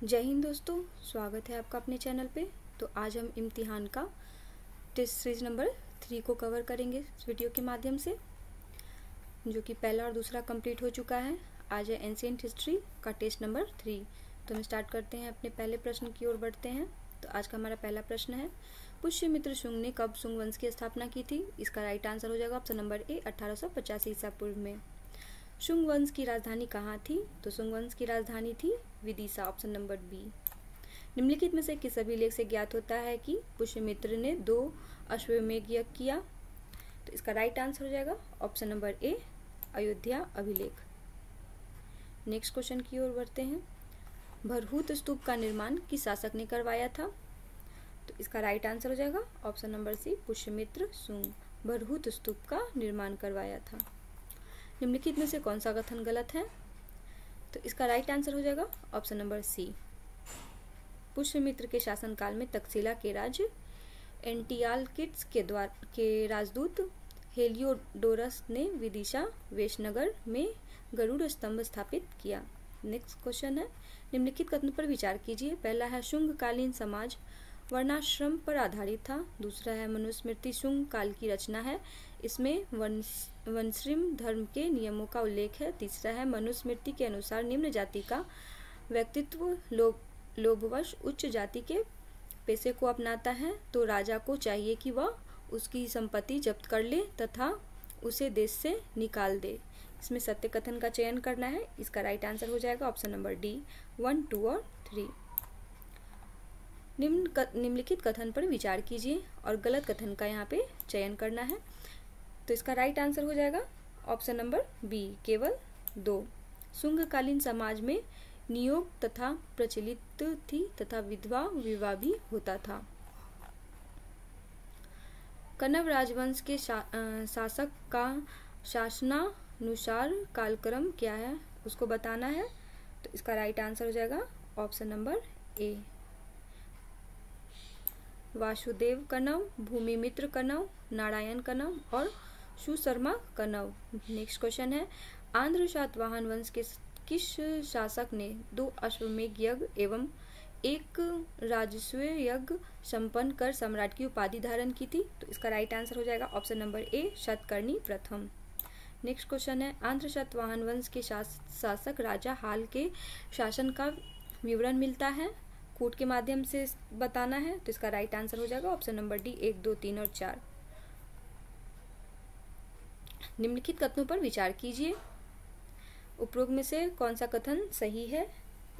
जय हिंद दोस्तों, स्वागत है आपका अपने चैनल पे। तो आज हम इम्तिहान का टेस्ट सीरीज नंबर 3 को कवर करेंगे इस वीडियो के माध्यम से, जो कि पहला और दूसरा कंप्लीट हो चुका है। आज है एंशिएंट हिस्ट्री का टेस्ट नंबर 3। तो हम स्टार्ट करते हैं, अपने पहले प्रश्न की ओर बढ़ते हैं। तो आज का हमारा पहला प्रश्न है, पुष्यमित्र शुंग ने कब शुंग वंश की स्थापना की थी? इसका राइट आंसर हो जाएगा ऑप्शन नंबर ए 1885 ईसा पूर्व में। शुंग वंश की राजधानी कहाँ थी? तो शुंग वंश की राजधानी थी विदिशा, ऑप्शन नंबर बी। निम्नलिखित में से किस अभिलेख से ज्ञात होता है कि पुष्यमित्र ने 2 अश्वमेध यज्ञ किया? तो इसका राइट आंसर हो जाएगा ऑप्शन नंबर ए अयोध्या अभिलेख। नेक्स्ट क्वेश्चन की ओर बढ़ते हैं, भरहूत स्तूप का निर्माण किस शासक ने करवाया था? तो इसका राइट आंसर हो जाएगा option number C Pushyamitra Shunga Bharhut Stupa का निर्माण करवाया था। निम्नलिखित में से कौन सा कथन गलत है? तो इसका राइट आंसर हो जाएगा ऑप्शन नंबर सी। पुष्यमित्र के शासनकाल में तक्षशिला के राज्य एंटियालकिड्स के राजदूत हेलियोडोरस ने विदिशा वेशनगर में गरुड़ स्तंभ स्थापित किया। नेक्स्ट क्वेश्चन है, निम्नलिखित कथन पर विचार कीजिए। पहला है शुंग कालीन समाज वर्णाश्रम पर आधारित था। दूसरा है मनुस्मृति शुंग काल की रचना है, इसमें वंश्रिम धर्म के नियमों का उल्लेख है। तीसरा है मनुस्मृति के अनुसार निम्न जाति का व्यक्तित्व लोभवश उच्च जाति के पेशे को अपनाता है, तो राजा को चाहिए कि वह उसकी संपत्ति जब्त कर ले तथा उसे देश से निकाल दे। इसमें सत्य कथन का चयन करना है। इसका राइट आंसर हो जाएगा ऑप्शन नंबर डी 1, 2 और 3। निम्नलिखित कथन पर विचार कीजिए और गलत कथन का यहाँ पे चयन करना है। तो इसका राइट आंसर हो जाएगा ऑप्शन नंबर बी केवल 2। शुंगकालीन समाज में नियोग तथा प्रचलित थी तथा विधवा विवाह भी होता था। कण्व राजवंश के शासक का शासनानुसार कालक्रम क्या है, उसको बताना है। तो इसका राइट आंसर हो जाएगा ऑप्शन नंबर ए वासुदेव कण्व, भूमिमित्र कण्व, नारायण कण्व और सुशर्मा कण्व। नेक्स्ट क्वेश्चन है, आंध्र सातवाहन वंश के किस शासक ने 2 अश्वमेध यज्ञ एवं 1 राजस्व यज्ञ संपन्न कर सम्राट की उपाधि धारण की थी? तो इसका राइट आंसर हो जाएगा ऑप्शन नंबर ए शतकर्णी प्रथम। नेक्स्ट क्वेश्चन है, आंध्र सातवाहन वंश के शासक राजा हाल के शासन का विवरण मिलता है, कूट के माध्यम से बताना है। तो इसका राइट आंसर हो जाएगा ऑप्शन नंबर डी 1, 2, 3 और 4। निम्नलिखित कथनों पर विचार कीजिए, उपरोक्त में से कौन सा कथन सही है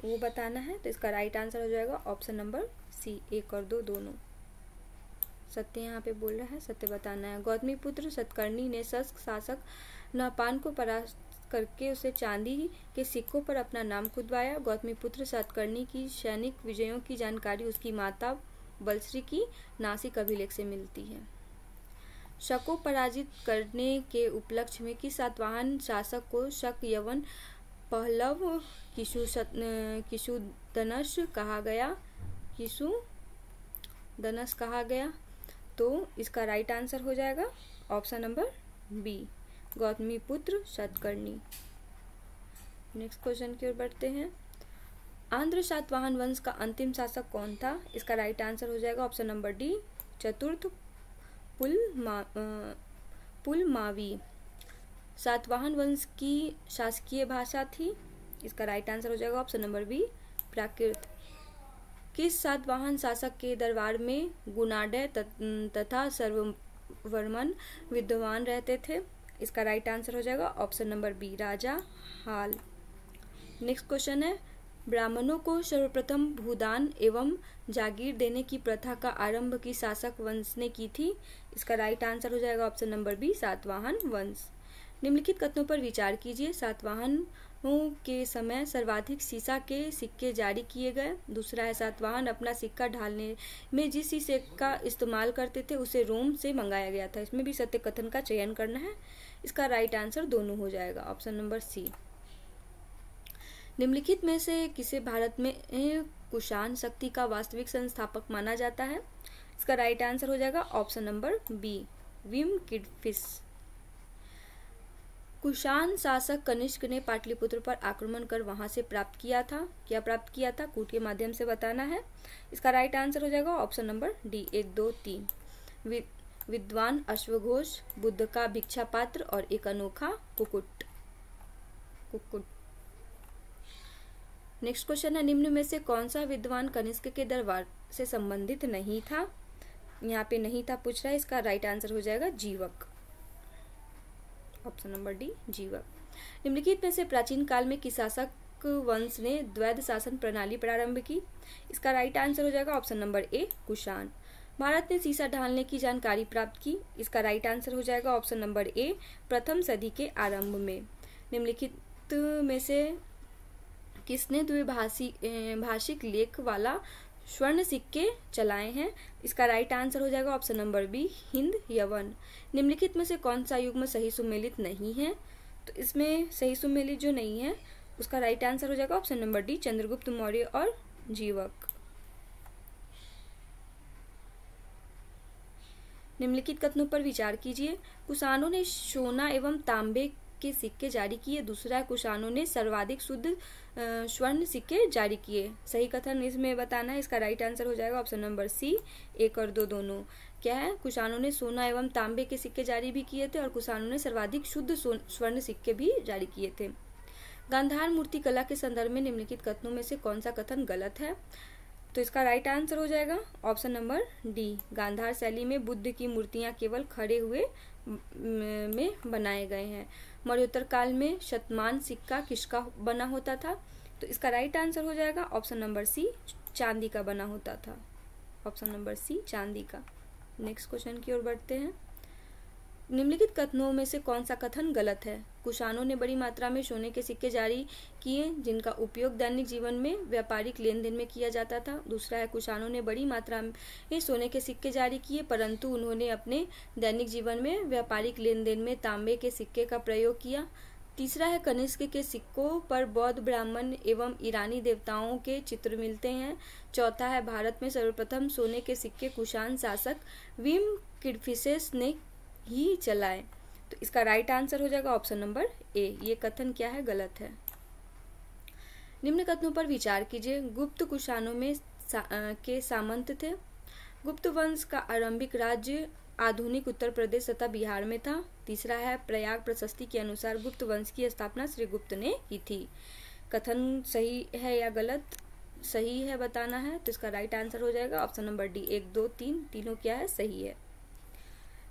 वो बताना है। तो इसका राइट आंसर हो जाएगा ऑप्शन नंबर सी 1 और 2 दोनों। सत्य यहाँ पे बोल रहा है, सत्य बताना है। गौतमी पुत्र सतकर्णी ने शक शासक नहपान को परास्त करके उसे चांदी के सिक्कों पर अपना नाम खुदवाया। गौतमी पुत्र सतकर्णी की सैनिक विजयों की जानकारी उसकी माता बलश्री की नासिक अभिलेख से मिलती है। शक को पराजित करने के उपलक्ष्य में किस सातवाहन शासक को शक यवन पहलव किशुदनस कहा गया? तो इसका राइट आंसर हो जाएगा ऑप्शन नंबर बी गौतमी पुत्र सतकर्णी। नेक्स्ट क्वेश्चन की ओर बढ़ते हैं, आंध्र सातवाहन वंश का अंतिम शासक कौन था? इसका राइट आंसर हो जाएगा ऑप्शन नंबर डी चतुर्थ पुलमावी। सातवाहन वंश की शासकीय भाषा थी। इसका राइट आंसर हो जाएगा ऑप्शन नंबर बी प्राकृत। किस सातवाहन शासक के दरबार में गुणाढ्य तथा सर्ववर्मन विद्वान रहते थे? इसका राइट आंसर हो जाएगा ऑप्शन नंबर बी राजा हाल। नेक्स्ट क्वेश्चन है, ब्राह्मणों को सर्वप्रथम भूदान एवं जागीर देने की प्रथा का आरंभ किस शासक वंश ने की थी? इसका राइट आंसर हो जाएगा ऑप्शन नंबर बी सातवाहन वंश। निम्नलिखित कथनों पर विचार कीजिए। सातवाहनों के समय सर्वाधिक सीसा के सिक्के जारी किए गए। दूसरा है सातवाहन अपना सिक्का ढालने में जिस शीशे का इस्तेमाल करते थे उसे रोम से मंगाया गया था। इसमें भी सत्य कथन का चयन करना है। इसका राइट आंसर दोनों हो जाएगा ऑप्शन नंबर सी। निम्नलिखित में से किसे भारत में कुषाण शक्ति का वास्तविक संस्थापक माना जाता है? इसका राइट आंसर हो जाएगा option number B Vima Kadphises. Kushan शासक कनिष्क ने पाटलिपुत्र पर आक्रमण कर वहां से प्राप्त किया था, क्या प्राप्त किया था, कूट के माध्यम से बताना है। इसका राइट आंसर हो जाएगा ऑप्शन नंबर डी 1, 2, 3। विद्वान अश्वघोष, बुद्ध का भिक्षा पात्र और एक अनोखा कुक्कुट। नेक्स्ट क्वेश्चन है, निम्न में से कौन सा विद्वान कनिष्क के दरबार से संबंधित नहीं था। यहाँ पे नहीं था पूछ रहा है, इसका राइट आंसर हो जाएगा जीवक, ऑप्शन नंबर डी जीवक। निम्नलिखित में से प्राचीन काल में किस शासक वंश ने द्वैध शासन प्रणाली प्रारंभ की। इसका राइट आंसर हो जाएगा ऑप्शन नंबर ए कुषाण। भारत ने सीसा ढालने की जानकारी प्राप्त की। इसका राइट आंसर हो जाएगा ऑप्शन नंबर ए प्रथम सदी के आरंभ में। निम्नलिखित में से किसने द्विभाषिक लेख वाला स्वर्ण सिक्के चलाए हैं। इसका राइट आंसर हो जाएगा ऑप्शन नंबर बी हिंद यवन। निम्नलिखित में से कौन सा युग्म सही सुमेलित नहीं है। तो इसमें सही सुमेलित जो नहीं है उसका राइट आंसर हो जाएगा option number D Chandragupta Maurya और जीवक। निम्नलिखित कथनों पर विचार कीजिए। कुषाणों ने सोना एवं तांबे के सिक्के जारी किए। दूसरा है कुषाणों ने सर्वाधिक शुद्ध स्वर्ण सिक्के जारी किए। सही कथन इसमें बताना है। इसका राइट आंसर हो जाएगा ऑप्शन नंबर सी 1 और 2 दोनों। क्या है, कुषाणों ने सोना एवं तांबे के सिक्के जारी भी किए थे और कुषाणों ने सर्वाधिक शुद्ध स्वर्ण सिक्के भी जारी किए थे। गांधार मूर्ति कला के संदर्भ में निम्नलिखित कथनों में से कौन सा कथन गलत है। तो इसका राइट आंसर हो जाएगा ऑप्शन नंबर डी। गांधार शैली में बुद्ध की मूर्तियां केवल खड़े हुए में बनाए गए हैं। मौर्योत्तर काल में शतमान सिक्का किसका बना होता था। तो इसका राइट आंसर हो जाएगा ऑप्शन नंबर सी चांदी का बना होता था, ऑप्शन नंबर सी चांदी का। नेक्स्ट क्वेश्चन की ओर बढ़ते हैं। निम्नलिखित कथनों में से कौन सा कथन गलत है। कुषाणों ने बड़ी मात्रा में सोने के सिक्के जारी किए जिनका उपयोग दैनिक जीवन में व्यापारिक लेन देन में किया जाता था। दूसरा है कुषाणों ने बड़ी मात्रा में सोने के सिक्के जारी किए परंतु उन्होंने अपने दैनिक जीवन में व्यापारिक लेन देन में तांबे के सिक्के का प्रयोग किया। तीसरा है कनिष्क के सिक्कों पर बौद्ध ब्राह्मण एवं ईरानी देवताओं के चित्र मिलते हैं। चौथा है भारत में सर्वप्रथम सोने के सिक्के कुषाण शासक विम किडफिसेस ने ही चलाए। तो इसका राइट आंसर हो जाएगा ऑप्शन नंबर ए। ये कथन क्या है, गलत है। निम्न कथनों पर विचार कीजिए। गुप्त कुषाणों में के सामंत थे। गुप्त वंश का आरंभिक राज्य आधुनिक उत्तर प्रदेश तथा बिहार में था। तीसरा है प्रयाग प्रशस्ति के अनुसार गुप्त वंश की स्थापना श्री गुप्त ने की थी। कथन सही है या गलत, सही है बताना है। तो इसका राइट आंसर हो जाएगा ऑप्शन नंबर डी 1, 2, 3 तीनों क्या है, सही है।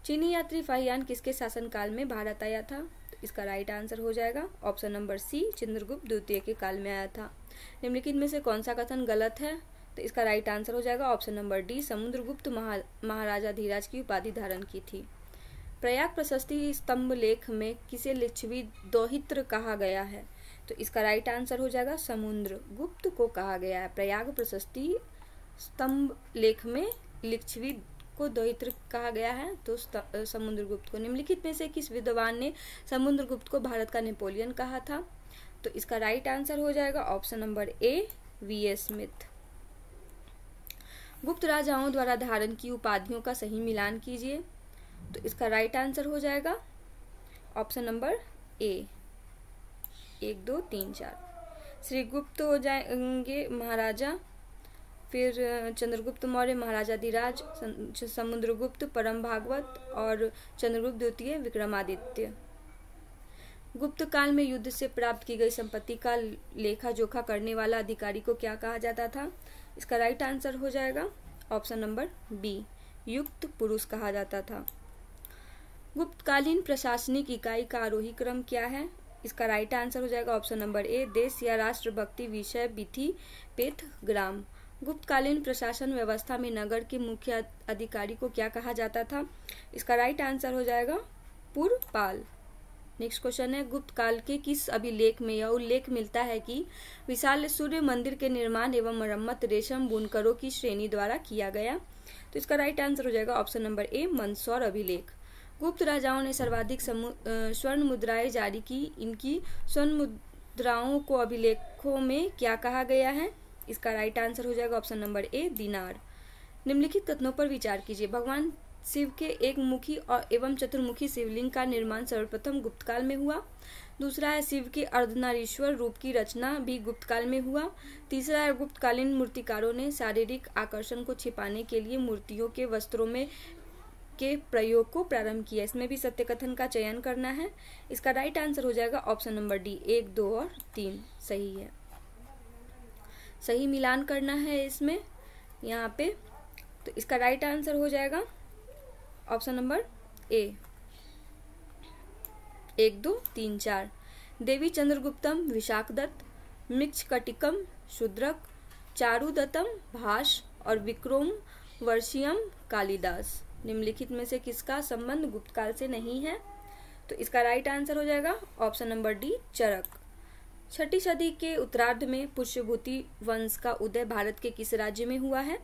चीनी यात्री फाहियान किसके शासनकाल में भारत आया था। तो इसका राइट आंसर हो जाएगा ऑप्शन नंबर सी चंद्रगुप्त द्वितीय के काल में आया था। निम्नलिखित में से कौन सा कथन गलत है। तो इसका राइट आंसर हो जाएगा ऑप्शन नंबर डी समुद्रगुप्त महाराजा धीराज की उपाधि धारण की थी। प्रयाग प्रशस्ति स्तंभ लेख में किसे लिच्छवी दोहित्र कहा गया है। तो इसका राइट आंसर हो जाएगा समुद्रगुप्त को कहा गया है। प्रयाग प्रशस्ति स्तंभ लेख में लिच्छवी को दोहित्र कहा गया है तो समुद्रगुप्त को। निम्नलिखित में से किस विद्वान ने समुद्रगुप्त को भारत का नेपोलियन कहा था। तो इसका राइट आंसर हो जाएगा ऑप्शन नंबर ए V.A. स्मिथ। गुप्त राजाओं द्वारा धारण की उपाधियों का सही मिलान कीजिए। तो इसका राइट आंसर हो जाएगा ऑप्शन नंबर ए 1, 2, 3, 4। श्री गुप्त हो जाएंगे महाराजा, फिर चंद्रगुप्त मौर्य, महाराजा धीराज, समुद्रगुप्त, परम भागवत और चंद्रगुप्त द्वितीय विक्रमादित्य। गुप्त काल में युद्ध से प्राप्त की गई संपत्ति का लेखा जोखा करने वाला अधिकारी को क्या कहा जाता था। इसका राइट आंसर हो जाएगा ऑप्शन नंबर बी युक्त पुरुष कहा जाता था। गुप्तकालीन प्रशासनिक इकाई का आरोही क्रम क्या है। इसका राइट आंसर हो जाएगा ऑप्शन नंबर ए देश या राष्ट्रभक्ति विषय विधि पेथ ग्राम। गुप्तकालीन प्रशासन व्यवस्था में नगर के मुख्य अधिकारी को क्या कहा जाता था। इसका राइट आंसर हो जाएगा पुरपाल। नेक्स्ट क्वेश्चन है गुप्त काल के किस अभिलेख में यह उल्लेख मिलता है कि विशाल सूर्य मंदिर के निर्माण एवं मरम्मत रेशम बुनकरों की श्रेणी द्वारा किया गया। तो इसका राइट आंसर हो जाएगा ऑप्शन नंबर ए मंदसौर अभिलेख। गुप्त राजाओं ने सर्वाधिक स्वर्ण मुद्राएं जारी की। इनकी स्वर्ण मुद्राओं को अभिलेखों में क्या कहा गया है। इसका राइट आंसर हो जाएगा ऑप्शन नंबर ए दिनार। निम्नलिखित कथनों पर विचार कीजिए। भगवान शिव के एक मुखी और एवं चतुर्मुखी शिवलिंग का निर्माण सर्वप्रथम गुप्त काल में हुआ। दूसरा है शिव के अर्धनारीश्वर रूप की रचना भी गुप्त काल में हुआ। तीसरा है गुप्तकालीन मूर्तिकारों ने शारीरिक आकर्षण को छिपाने के लिए मूर्तियों के वस्त्रों में के प्रयोग को प्रारंभ किया। इसमें भी सत्य कथन का चयन करना है। इसका राइट आंसर हो जाएगा ऑप्शन नंबर डी, 1, 2 और 3 सही है। सही मिलान करना है इसमें यहाँ पे, तो इसका राइट आंसर हो जाएगा ऑप्शन नंबर ए, 1, 2, 3, 4। देवी चंद्रगुप्तम विशाखदत्त, मृच्छकटिकम शूद्रक, चारुदत्तम भाष और विक्रम वर्षियम कालिदास निम्नलिखित में से किसका संबंध गुप्त काल से नहीं है? तो इसका राइट आंसर हो जाएगा ऑप्शन नंबर डी, चरक। 6ठी सदी के उत्तरार्ध में पुष्यभूति वंश का उदय भारत के किस राज्य में हुआ है?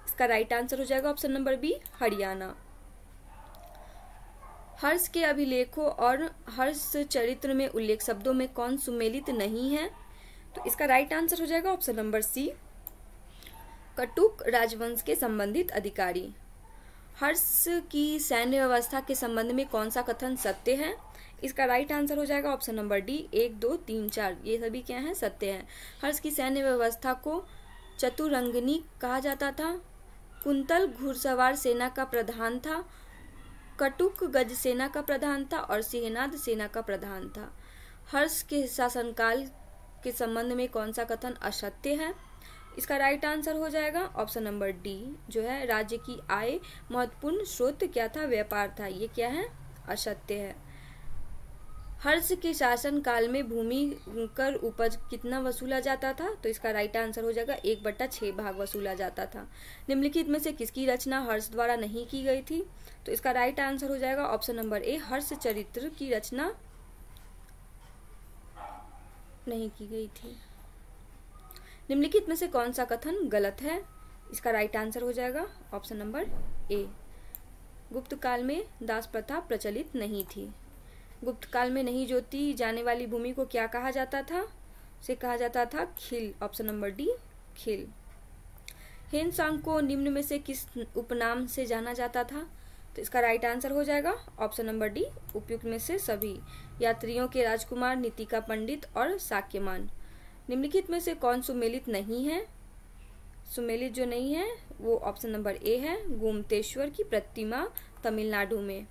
इसका राइट आंसर हो जाएगा ऑप्शन नंबर बी, हरियाणा। हर्ष के अभिलेखों और हर्ष चरित्र में उल्लेख शब्दों में कौन सुमेलित नहीं है? तो इसका राइट आंसर हो जाएगा ऑप्शन नंबर सी, कटुक राजवंश के संबंधित अधिकारी। हर्ष की सैन्य व्यवस्था के संबंध में कौन सा कथन सत्य है? इसका राइट आंसर हो जाएगा ऑप्शन नंबर डी, 1, 2, 3, 4 ये सभी क्या हैं? सत्य हैं। हर्ष की सैन्य व्यवस्था को चतुरंगिनी कहा जाता था। कुंतल घुड़सवार सेना का प्रधान था, कटुक गज सेना का प्रधान था और सिंहनाद सेना का प्रधान था। हर्ष के शासनकाल के संबंध में कौन सा कथन असत्य है? इसका राइट आंसर हो जाएगा ऑप्शन नंबर डी, जो है राज्य की आय महत्वपूर्ण स्रोत क्या था? व्यापार था। ये क्या है? असत्य है। हर्ष के शासन काल में भूमि कर उपज कितना वसूला जाता था? तो इसका राइट आंसर हो जाएगा 1/6 भाग वसूला जाता था। निम्नलिखित में से किसकी रचना हर्ष द्वारा नहीं की गई थी? तो इसका राइट आंसर हो जाएगा ऑप्शन नंबर ए, हर्ष चरित्र की रचना नहीं की गई थी। निम्नलिखित में से कौन सा कथन गलत है? इसका राइट आंसर हो जाएगा ऑप्शन नंबर ए, गुप्त काल में दास प्रथा प्रचलित नहीं थी। गुप्त काल में नहीं जोती जाने वाली भूमि को क्या कहा जाता था? उसे कहा जाता था खिल, ऑप्शन नंबर डी, खिल। हेनसांग को निम्न में से किस उपनाम से जाना जाता था? तो इसका राइट आंसर हो जाएगा ऑप्शन नंबर डी, उपयुक्त में से सभी, यात्रियों के राजकुमार, नीति का पंडित और साक्यमान। निम्नलिखित में से कौन सुमेलित नहीं है? सुमेलित जो नहीं है वो ऑप्शन नंबर ए है, गोमतेश्वर की प्रतिमा तमिलनाडु में।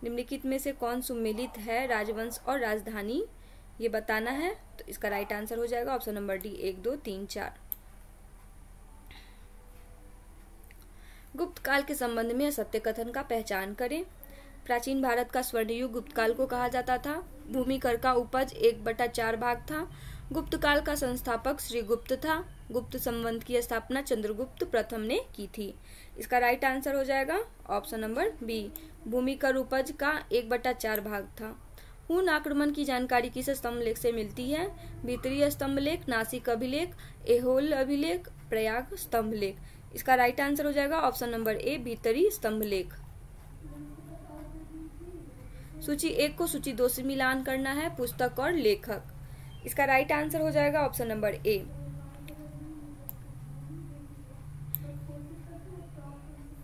निम्नलिखित में से कौन सुमेलित है? राजवंश और राजधानी, ये बताना है। तो इसका राइट आंसर हो जाएगा ऑप्शन नंबर डी, 1, 2, 3, 4। गुप्त काल के संबंध में असत्य कथन का पहचान करें। प्राचीन भारत का स्वर्ण युग गुप्त काल को कहा जाता था। भूमि कर का उपज 1/4 भाग था। गुप्त काल का संस्थापक श्री गुप्त था। गुप्त संवंत की स्थापना चंद्रगुप्त प्रथम ने की थी। इसका राइट आंसर हो जाएगा ऑप्शन नंबर बी, भूमि कर उपज का 1/4 भाग था। हुन आक्रमण की जानकारी किस स्तंभ लेख से मिलती है? भीतरी स्तंभ लेख, नासिक अभिलेख, एहोल अभिलेख, प्रयाग स्तंभ लेख। इसका राइट आंसर हो जाएगा ऑप्शन नंबर ए, भीतरी स्तंभ लेख। सूची 1 को सूची 2 से मिलान करना है, पुस्तक और लेखक। इसका राइट आंसर हो जाएगा ऑप्शन नंबर ए,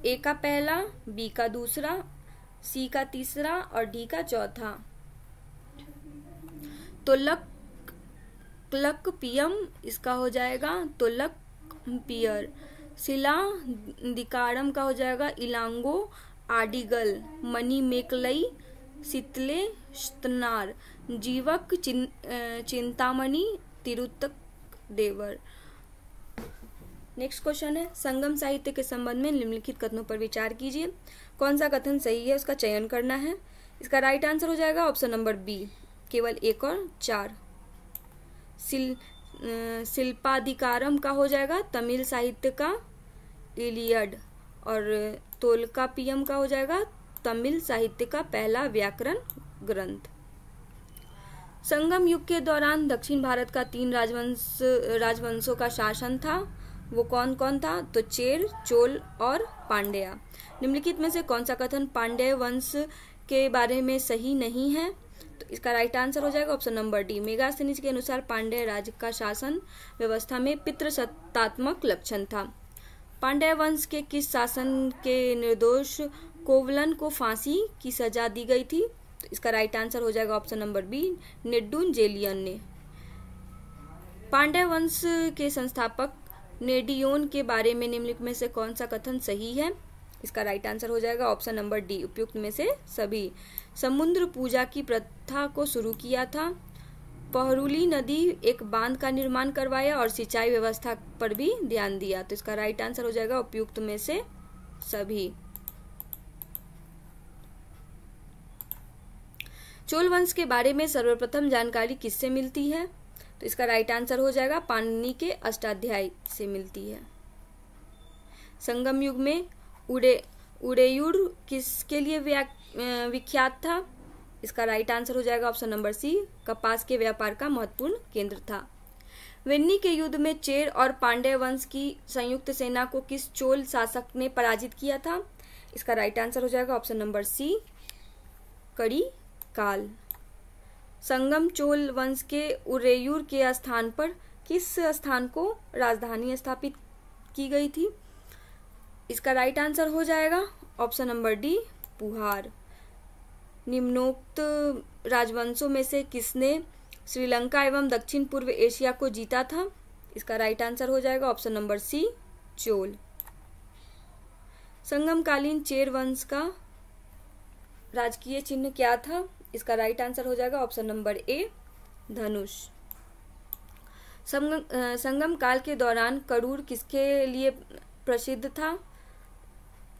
ए का पहला, बी का दूसरा, सी का तीसरा और डी का चौथा। तो लक पियम इसका हो जाएगा तो लक पियर। शिला दिकारम का हो जाएगा इलांगो आडिगल। मणि मेकलई शीतले स्तनार। जीवक चिंतामणि तिरुतक देवर। नेक्स्ट क्वेश्चन है, संगम साहित्य के संबंध में निम्नलिखित कथनों पर विचार कीजिए। कौन सा कथन सही है उसका चयन करना है। इसका राइट आंसर हो जाएगा ऑप्शन नंबर बी, केवल 1 और 4। शिल्पाधिकारम का हो जाएगा तमिल साहित्य का इलियड और तोल्कापियम का हो जाएगा तमिल साहित्य का पहला व्याकरण ग्रंथ। संगम युग के दौरान दक्षिण भारत का 3 राजवंशों का शासन था। वो कौन कौन था? तो चेर, चोल और पांड्या। निम्नलिखित में से कौन सा कथन पांड्य वंश के बारे में सही नहीं है? तो इसका राइट आंसर हो जाएगा ऑप्शन नंबर डी, मेगास्थनीज के अनुसार पांड्य राज्य का शासन व्यवस्था में पितृसत्तात्मक लक्षण था। पांड्य वंश के किस शासन के निर्दोष कोवलन को फांसी की सजा दी गई थी? तो इसका राइट आंसर हो जाएगा ऑप्शन नंबर बी, नेडुन जेलियन ने। पांड्य वंश के संस्थापक नेडियोन के बारे में निम्नलिखित में से कौन सा कथन सही है? इसका राइट आंसर हो जाएगा ऑप्शन नंबर डी, उपयुक्त में से सभी। समुद्र पूजा की प्रथा को शुरू किया था, पहरुली नदी एक बांध का निर्माण करवाया और सिंचाई व्यवस्था पर भी ध्यान दिया। तो इसका राइट आंसर हो जाएगा उपयुक्त में से सभी। चोल वंश के बारे में सर्वप्रथम जानकारी किससे मिलती है? तो इसका राइट आंसर हो जाएगा पाणिनि के अष्टाध्यायी से मिलती है। संगम युग में उड़ेयूर किसके लिए विख्यात था? इसका राइट आंसर हो जाएगा ऑप्शन नंबर सी, कपास के व्यापार का महत्वपूर्ण केंद्र था। वेन्नी के युद्ध में चेर और पांड्य वंश की संयुक्त सेना को किस चोल शासक ने पराजित किया था? इसका राइट आंसर हो जाएगा ऑप्शन नंबर सी, कड़ी काल। संगम चोल वंश के उरेयूर के स्थान पर किस स्थान को राजधानी स्थापित की गई थी? इसका राइट आंसर हो जाएगा ऑप्शन नंबर डी, पुहार। निम्नोक्त राजवंशों में से किसने श्रीलंका एवं दक्षिण पूर्व एशिया को जीता था? इसका राइट आंसर हो जाएगा ऑप्शन नंबर सी, चोल। संगमकालीन चेर वंश का राजकीय चिन्ह क्या था? इसका राइट आंसर हो जाएगा ऑप्शन नंबर ए, धनुष। संगम काल के दौरान करूर किसके लिए प्रसिद्ध था?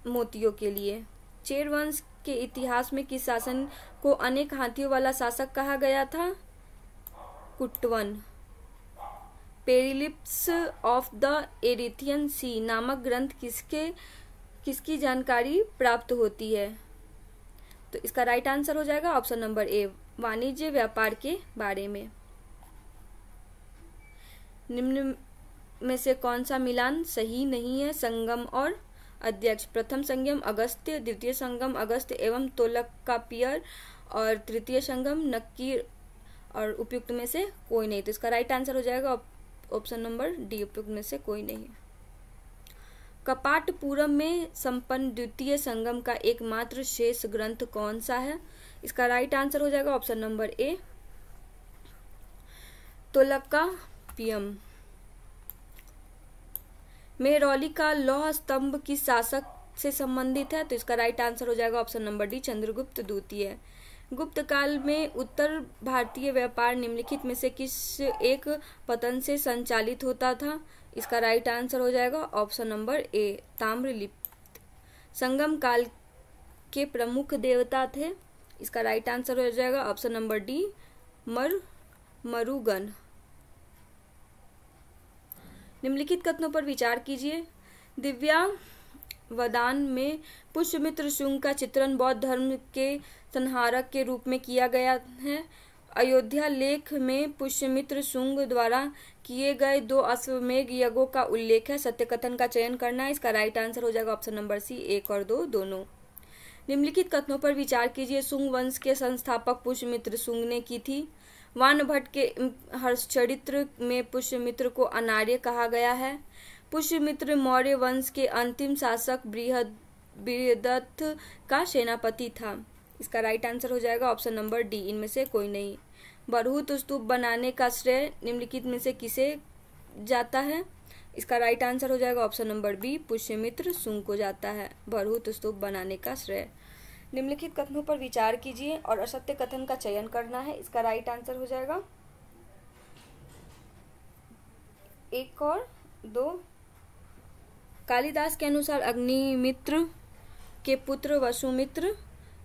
मोतियों के लिए। चेर वंश के इतिहास में किस शासन को अनेक हाथियों वाला शासक कहा गया था? कुट्टवन। पेरिप्लस ऑफ द एरिथियन सी नामक ग्रंथ किसकी जानकारी प्राप्त होती है? तो इसका राइट आंसर हो जाएगा ऑप्शन नंबर ए, वाणिज्य व्यापार के बारे में। निम्न में से कौन सा मिलान सही नहीं है? संगम और अध्यक्ष। प्रथम संगम अगस्त्य, द्वितीय संगम अगस्त्य एवं तोलकापियर और तृतीय संगम नक्कीर और उपयुक्त में से कोई नहीं। तो इसका राइट आंसर हो जाएगा ऑप्शन नंबर डी, उपयुक्त में से कोई नहीं। कपाटपुरम में संपन्न द्वितीय संगम का एकमात्र शेष ग्रंथ कौन सा है? इसका राइट आंसर हो जाएगा ऑप्शन नंबर ए, तोलकापियम। मेहरौली का लौह स्तंभ किस शासक से संबंधित है? तो इसका राइट आंसर हो जाएगा ऑप्शन नंबर डी, चंद्रगुप्त द्वितीय। गुप्त काल में उत्तर भारतीय व्यापार निम्नलिखित में से किस एक पतन से संचालित होता था? इसका राइट आंसर हो जाएगा ऑप्शन नंबर ए, ताम्रलिप्त। संगम काल के प्रमुख देवता थे? इसका राइट आंसर हो जाएगा ऑप्शन नंबर डी, मरुगन। निम्नलिखित कथनों पर विचार कीजिए। दिव्यावदान में पुष्यमित्र शुंग का चित्रण बौद्ध धर्म के संहारक के रूप में किया गया है। अयोध्या लेख में पुष्यमित्र शुंग द्वारा किए गए 2 अश्वमेध यज्ञों का उल्लेख है। सत्य कथन का चयन करना है। इसका राइट आंसर हो जाएगा ऑप्शन नंबर सी, 1 और 2 दोनों। निम्नलिखित कथनों पर विचार कीजिए। शुंग वंश के संस्थापक पुष्यमित्र शुंग ने की थी। वानभट्ट के हर्षचरित्र में पुष्यमित्र को अनार्य कहा गया है। पुष्यमित्र मौर्य वंश के अंतिम शासक बृहदत्त का सेनापति था। इसका राइट आंसर हो जाएगा ऑप्शन नंबर डी, इनमें से कोई नहीं। बरहुत स्तूप बनाने का श्रेय निम्नलिखित में से किसे जाता है? इसका राइट आंसर हो जाएगा option number B, Pushyamitra Shunga को जाता है बरहुत स्तूप बनाने का श्रेय। निम्नलिखित कथनों पर विचार कीजिए और असत्य कथन का चयन करना है। इसका राइट आंसर हो जाएगा 1 और 2। कालिदास के अनुसार अग्निमित्र के पुत्र वसुमित्र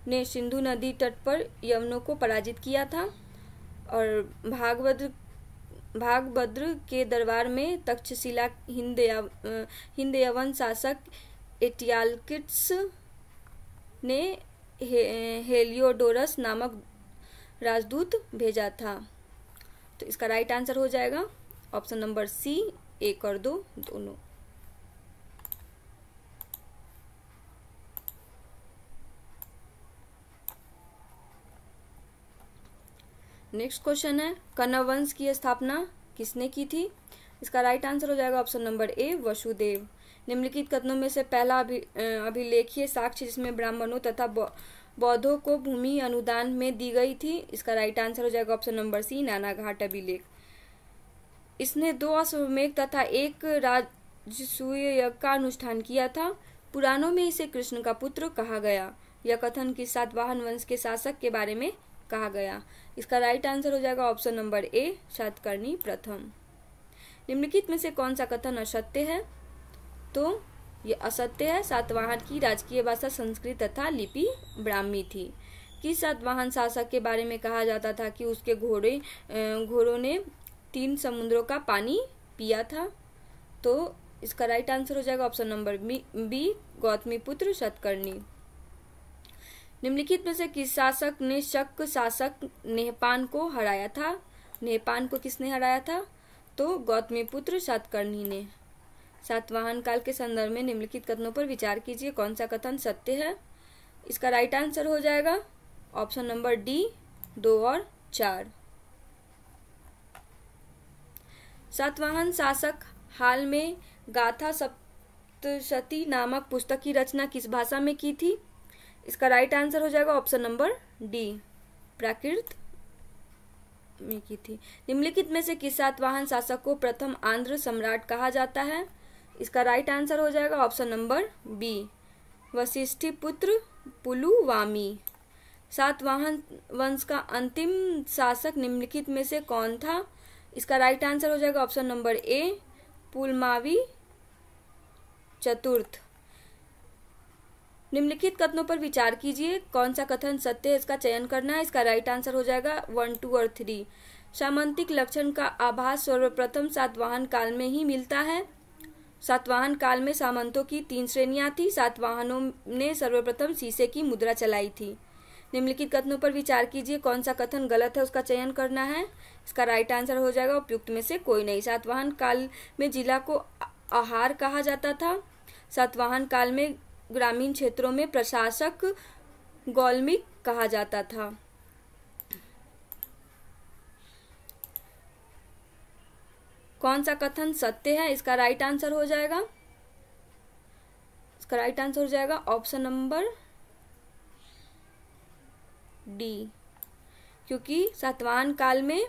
ने सिंधु नदी तट पर यवनों को पराजित किया था और भागभद्र के दरबार में तक्षशिला हिंद यवन शासक एटियालकिड्स ने हेलियोडोरस नामक राजदूत भेजा था। तो इसका राइट आंसर हो जाएगा ऑप्शन नंबर सी, 1 और 2 दोनों। नेक्स्ट क्वेश्चन है, कण्व वंश की स्थापना किसने की थी? इसका राइट आंसर हो जाएगा ऑप्शन नंबर ए, वसुदेव। निम्नलिखित कथनों में से पहला अभिलेखीय साक्ष्य जिसमें ब्राह्मणों तथा बौद्धों को भूमि अनुदान में दी गई थी, इसका राइट आंसर हो जाएगा ऑप्शन नंबर सी, नानाघाट अभिलेख। इसने 2 अश्वमेध तथा 1 राजसूय यज्ञ का अनुष्ठान किया था। पुराणों में इसे कृष्ण का पुत्र कहा गया। यह कथन किस सातवाहन वंश के शासक के बारे में कहा गया? इसका राइट आंसर हो जाएगा ऑप्शन नंबर ए, सातकर्णी प्रथम। निम्नलिखित में से कौन सा कथन असत्य है? तो ये असत्य है। सातवाहन की राजकीय भाषा संस्कृत तथा लिपि ब्राह्मी थी। किस सातवाहन शासक के बारे में कहा जाता था कि उसके घोड़ों ने 3 समुद्रों का पानी पिया था? तो इसका राइट आंसर हो जाएगा ऑप्शन नंबर बी, गौतमी पुत्र सातकर्णी। निम्नलिखित में से किस शासक ने शक शासक नेहपान को हराया था? नेहपान को किसने हराया था? तो गौतमी पुत्र सातकर्णी ने। सातवाहन काल के संदर्भ में निम्नलिखित कथनों पर विचार कीजिए, कौन सा कथन सत्य है? इसका राइट आंसर हो जाएगा ऑप्शन नंबर डी, 2 और 4। सातवाहन शासक हाल में गाथा सप्तशती नामक पुस्तक की रचना किस भाषा में की थी? इसका राइट आंसर हो जाएगा ऑप्शन नंबर डी, प्राकृत में की थी। निम्नलिखित में से किस सातवाहन शासक को प्रथम आंध्र सम्राट कहा जाता है? इसका राइट आंसर हो जाएगा ऑप्शन नंबर बी, वशिष्ठी पुत्र पुलुवामी। सातवाहन वंश का अंतिम शासक निम्नलिखित में से कौन था? इसका राइट आंसर हो जाएगा ऑप्शन नंबर ए, पुलमावी चतुर्थ। निम्नलिखित कथनों पर विचार कीजिए, कौन सा कथन सत्य है? इसका चयन करना है। इसका राइट आंसर हो जाएगा 1, 2 और 3। सामंतिक लक्षण का आभास सर्वप्रथम सातवाहन काल में ही मिलता है। सातवाहन काल में सामंतों की 3 श्रेणियां थी। सातवाहनों ने सर्वप्रथम शीशे की मुद्रा चलाई थी। निम्नलिखित कथनों पर विचार कीजिए, कौन सा कथन गलत है? उसका चयन करना है। इसका राइट आंसर हो जाएगा उपयुक्त में से कोई नहीं। सातवाहन काल में जिला को आहार कहा जाता था। सातवाहन काल में ग्रामीण क्षेत्रों में प्रशासक गौलमिक कहा जाता था। कौन सा कथन सत्य है? इसका राइट आंसर हो जाएगा ऑप्शन नंबर डी, क्योंकि सातवाहन काल में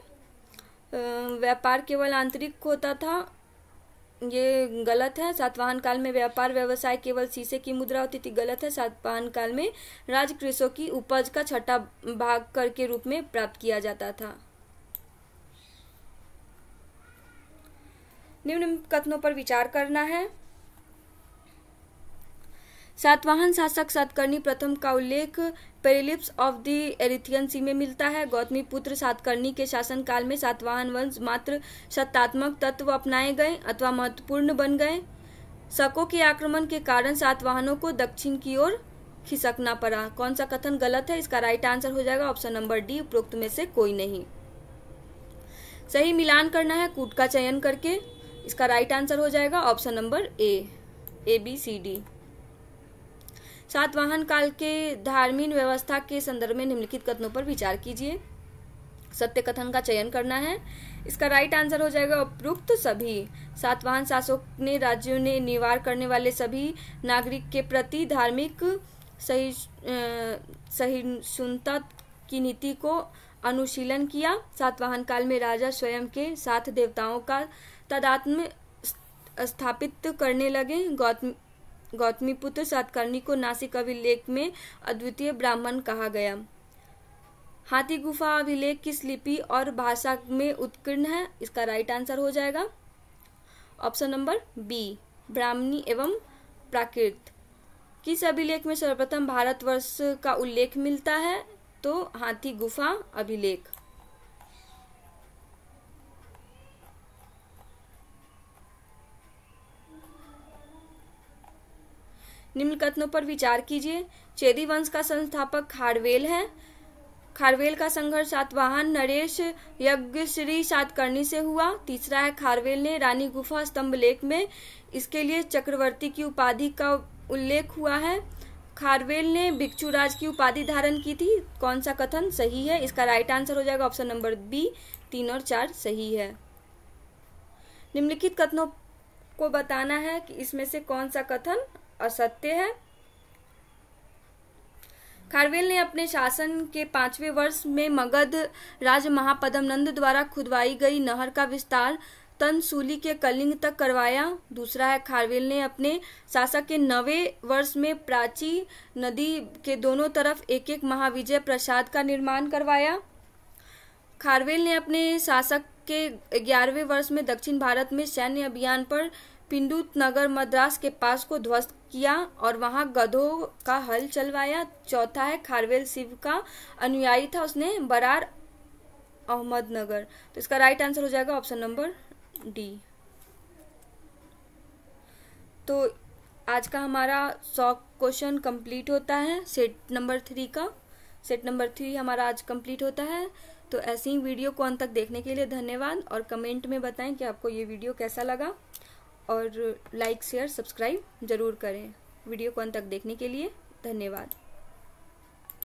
व्यापार केवल आंतरिक होता था। ये गलत है। सातवाहन काल में व्यापार व्यवसाय केवल शीशे की मुद्रा होती थी, गलत है। सातवाहन काल में राजकृषों की उपज का 6ठा भाग कर के रूप में प्राप्त किया जाता था। निम्न कथनों पर विचार करना है। सातवाहन शासक सातकर्णी प्रथम का उल्लेख पेरिलिप्स ऑफ द एरिथियन सी में मिलता है। गौतमी पुत्र सातकर्णी के शासन काल में सातवाहन वंश मात्र सत्तात्मक तत्व अपनाए गए अथवा महत्वपूर्ण बन गए। शकों के आक्रमण के कारण सातवाहनों को दक्षिण की ओर खिसकना पड़ा। कौन सा कथन गलत है? इसका राइट आंसर हो जाएगा ऑप्शन नंबर डी, उपरोक्त में से कोई नहीं। सही मिलान करना है कूट का चयन करके। इसका राइट आंसर हो जाएगा option number A, B, C, D. Satavahana काल के धार्मिक व्यवस्था के संदर्भ में निम्नलिखित कथनों पर विचार कीजिए। सत्य कथन का चयन करना है। इसका राइट आंसर हो जाएगा उपरोक्त सभी। सातवाहन शासक ने राज्यों ने निवार करने वाले सभी नागरिक के प्रति धार्मिक सहिष्णुता की नीति को अनुशीलन किया। सातवाहन काल में राजा स्वयं के साथ देवताओं का तादात्म्य स्थापित करने लगे। गौतमी पुत्र सातकर्णी को नासिक अभिलेख में अद्वितीय ब्राह्मण कहा गया। हाथी गुफा अभिलेख किस लिपि और भाषा में उत्कीर्ण है? इसका राइट आंसर हो जाएगा ऑप्शन नंबर बी, ब्राह्मणी एवं प्राकृत। किस अभिलेख में सर्वप्रथम भारतवर्ष का उल्लेख मिलता है? तो हाथी गुफा अभिलेख। निम्न कथनों पर विचार कीजिए। चेदी वंश का संस्थापक खारवेल है। खारवेल का संघर्ष सातवाहन नरेश यज्ञश्री सातकर्णी से हुआ। तीसरा है, खारवेल ने रानी गुफा स्तंभ लेख में इसके लिए चक्रवर्ती की उपाधि का उल्लेख हुआ है। खारवेल ने भिक्षुराज की उपाधि धारण की थी। कौन सा कथन सही है? इसका राइट आंसर हो जाएगा ऑप्शन नंबर बी, 3 और 4 सही है। निम्नलिखित कथनों आपको बताना है कि इसमें से कौन सा कथन असत्य है। खारवेल ने अपने शासन के 5वें वर्ष में मगध राज महापद्मनंद द्वारा खुदवाई गई नहर का विस्तार तनसूली के कलिंग तक करवाया। दूसरा है, खारवेल ने अपने शासक के 9वें वर्ष में प्राची नदी के दोनों तरफ एक एक महाविजय प्रासाद का निर्माण करवाया। खारवेल ने अपने शासक के 11वें वर्ष में दक्षिण भारत में सैन्य अभियान पर पिंडूत नगर मद्रास के पास को ध्वस्त किया और वहां गधों का हल चलवाया। चौथा है, खारवेल शिव का अनुयायी था, उसने बरार अहमदनगर। तो इसका राइट आंसर हो जाएगा ऑप्शन नंबर डी। तो आज का हमारा 100 क्वेश्चन कंप्लीट होता है सेट नंबर 3 का। सेट नंबर 3 हमारा आज कंप्लीट होता है। तो ऐसे ही वीडियो को अंत तक देखने के लिए धन्यवाद और कमेंट में बताएं कि आपको ये वीडियो कैसा लगा और लाइक शेयर सब्सक्राइब जरूर करें। वीडियो को अंत तक देखने के लिए धन्यवाद।